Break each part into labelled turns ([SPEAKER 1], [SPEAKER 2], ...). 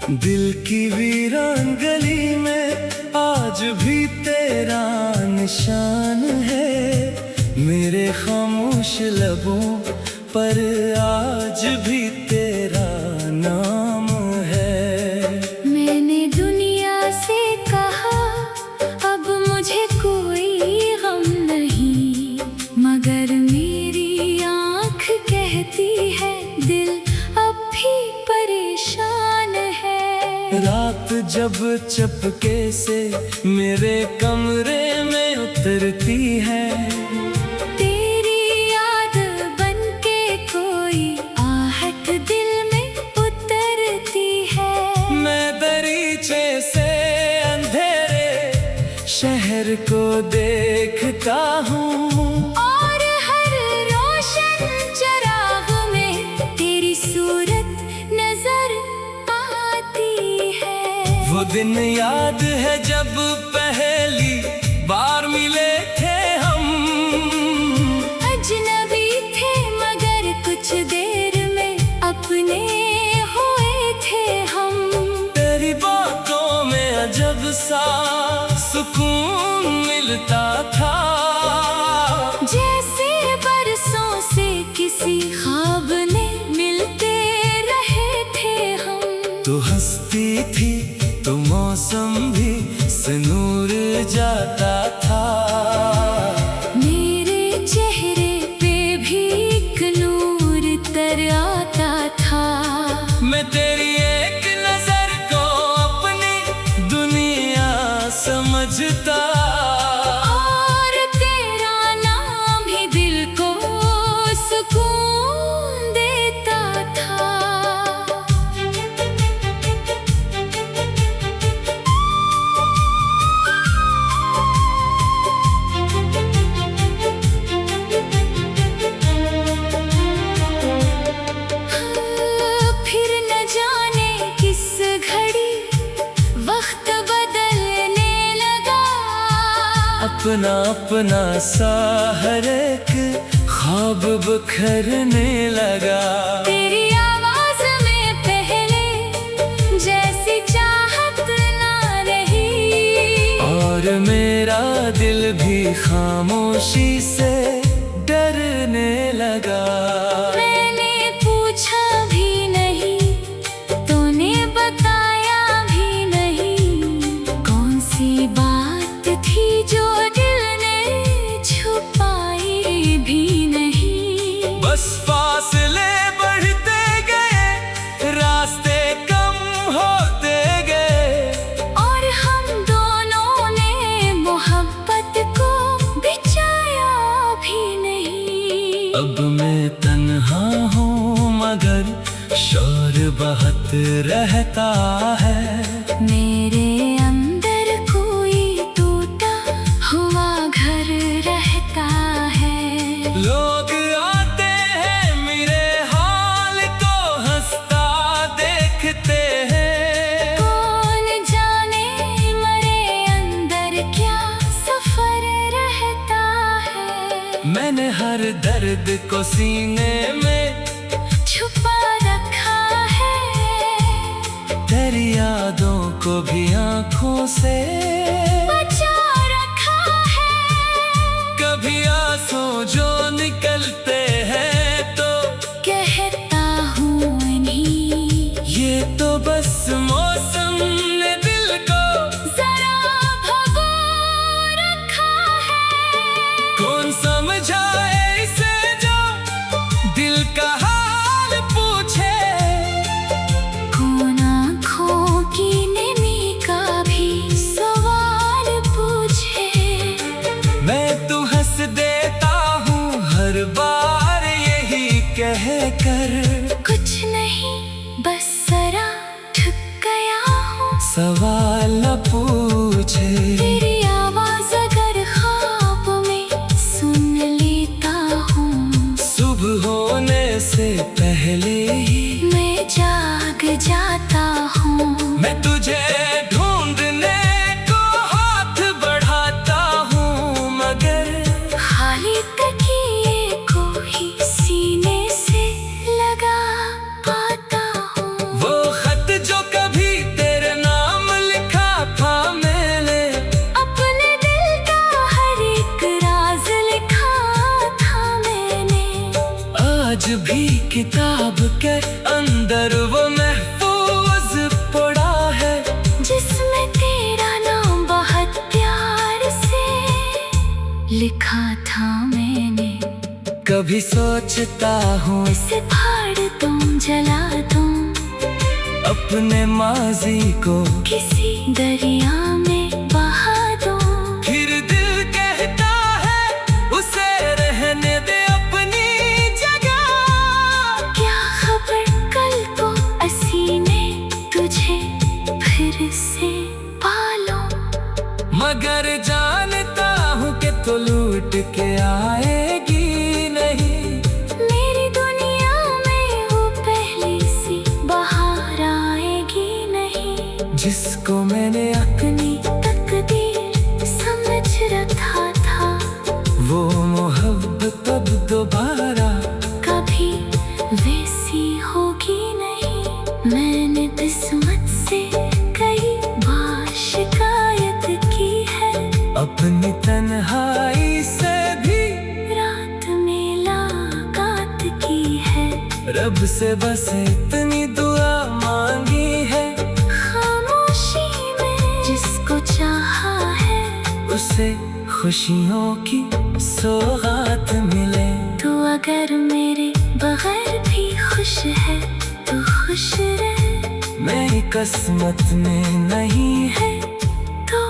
[SPEAKER 1] दिल की वीरान गली में आज भी तेरा निशान है। मेरे खामोश लबों पर आज भी तेरा नाम है।
[SPEAKER 2] मैंने दुनिया से कहा अब मुझे कोई गम नहीं, मगर मेरी आँख कहती है दिल अब भी परेशान है।
[SPEAKER 1] रात जब चपके से मेरे कमरे में उतरती है,
[SPEAKER 2] तेरी याद बनके कोई आहट दिल में उतरती है।
[SPEAKER 1] मैं दरीचे से अंधेरे शहर को देखता हूँ,
[SPEAKER 2] और हर रोशन चराग में तेरी सूरत नजर आती है।
[SPEAKER 1] वो दिन याद है जब पहली बार मिले थे हम।
[SPEAKER 2] अजनबी थे मगर कुछ देर में अपने हुए थे हम।
[SPEAKER 1] तेरी बातों में अजब सा सुकून मिलता था,
[SPEAKER 2] जैसे बरसों से किसी ख्वाब ने मिलते रहे थे हम।
[SPEAKER 1] तू हंसती थी तो मौसम भी से नूर जाता था।
[SPEAKER 2] मेरे चेहरे पे भी एक नूर तर आता था।
[SPEAKER 1] मैं तेरी एक नजर को अपनी दुनिया समझता,
[SPEAKER 2] और तेरा नाम ही दिल को सुकून देता था। फिर न जाने किस घड़ी वक्त बदलने लगा।
[SPEAKER 1] अपना अपना सा हर एक ख्वाब बिखरने लगा।
[SPEAKER 2] तेरी आवाज में पहले जैसी चाहत ना रही,
[SPEAKER 1] और मेरा दिल भी खामोशी से डरने लगा।
[SPEAKER 2] मैंने पूछा भी नहीं, तूने बताया भी नहीं, कौन सी बात थी जो दिल ने छुपाई भी नहीं।
[SPEAKER 1] बस फासले बढ़ते गए, रास्ते कम होते गए,
[SPEAKER 2] और हम दोनों ने मोहब्बत को बिछाया भी नहीं।
[SPEAKER 1] अब मैं तन्हा हूँ मगर शोर बहुत रहता है।
[SPEAKER 2] मेरे अंदर कोई टूटा हुआ घर रहता है।
[SPEAKER 1] लोग आते हैं मेरे हाल को हंसता देखते हैं।
[SPEAKER 2] कौन जाने मरे अंदर क्या सफर रहता है।
[SPEAKER 1] मैंने हर दर्द को सीने में
[SPEAKER 2] छुपा रखा है,
[SPEAKER 1] तेरी यादों को भी आंखों से
[SPEAKER 2] बचा रखा है।
[SPEAKER 1] कभी आंसू जो निकलते हैं तो
[SPEAKER 2] कहता हूँ नहीं,
[SPEAKER 1] ये तो बस मौसम ने दिल को
[SPEAKER 2] जरा भगो रखा है।
[SPEAKER 1] कौन समझाए इसे जो दिल का हाल पूछे।
[SPEAKER 2] कौन आँखों की नमी का भी सवाल पूछे।
[SPEAKER 1] मैं तो हंस देता हूँ हर बार यही कह कर,
[SPEAKER 2] कुछ नहीं बस जरा ठुक गया हूँ।
[SPEAKER 1] सवाल न पूछे।
[SPEAKER 2] तेरी आवाज अगर ख्वाब में सुन लेता हूँ,
[SPEAKER 1] सुबह होने से पहले ही
[SPEAKER 2] मैं जाग जाता हूँ।
[SPEAKER 1] मैं तुझे ढूंढने को हाथ बढ़ाता हूँ, मगर
[SPEAKER 2] खाली तकिए को ही सीने से लगा पाता हूँ।
[SPEAKER 1] वो खत जो कभी भी किताब के अंदर वो महफूज पड़ा है,
[SPEAKER 2] जिसमें तेरा नाम बहुत प्यार से लिखा था मैंने।
[SPEAKER 1] कभी सोचता हूँ
[SPEAKER 2] इसे फाड़ दूं, जला दूं,
[SPEAKER 1] अपने माजी को
[SPEAKER 2] किसी दरिया में बहा दूं।
[SPEAKER 1] फिर दिल कहता है उसे रहने दे अपनी जगह।
[SPEAKER 2] क्या खबर कल को असीने तुझे फिर से पालो।
[SPEAKER 1] मगर जानता हूँ कि तो लूट के आएगी नहीं।
[SPEAKER 2] मेरी दुनिया में वो पहली सी बाहर आएगी नहीं।
[SPEAKER 1] जिसको मैंने
[SPEAKER 2] अपनी तकदीर समझ रखा था,
[SPEAKER 1] वो मोहब्बत अब दोबारा
[SPEAKER 2] कभी वैसी होगी नहीं। मैंने किस्मत से कई बार शिकायत की है,
[SPEAKER 1] अपनी तन्हाई से भी
[SPEAKER 2] रात में मुलाकात की है।
[SPEAKER 1] रब से बस इतनी दुआ मांगी है,
[SPEAKER 2] खामोशी में जिसको चाहा है,
[SPEAKER 1] उसे खुशियों की सौगात मिले।
[SPEAKER 2] तू अगर मेरे बगैर भी खुश है तो खुश रह।
[SPEAKER 1] मेरी किस्मत में नहीं है,
[SPEAKER 2] तो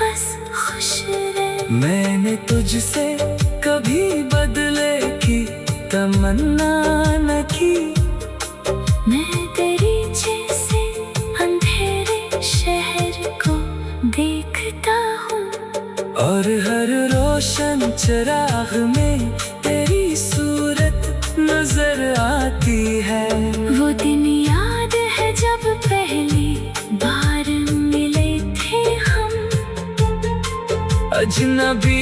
[SPEAKER 2] बस खुश रह।
[SPEAKER 1] मैंने तुझसे कभी बदले की तमन्ना न की।
[SPEAKER 2] मैं तेरी जैसे अंधेरे शहर को देखता हूँ,
[SPEAKER 1] और हर रोशन चिराग में तेरी सूरत नजर आती है।
[SPEAKER 2] वो दिन याद है जब पहली बार मिले थे हम।
[SPEAKER 1] अजनबी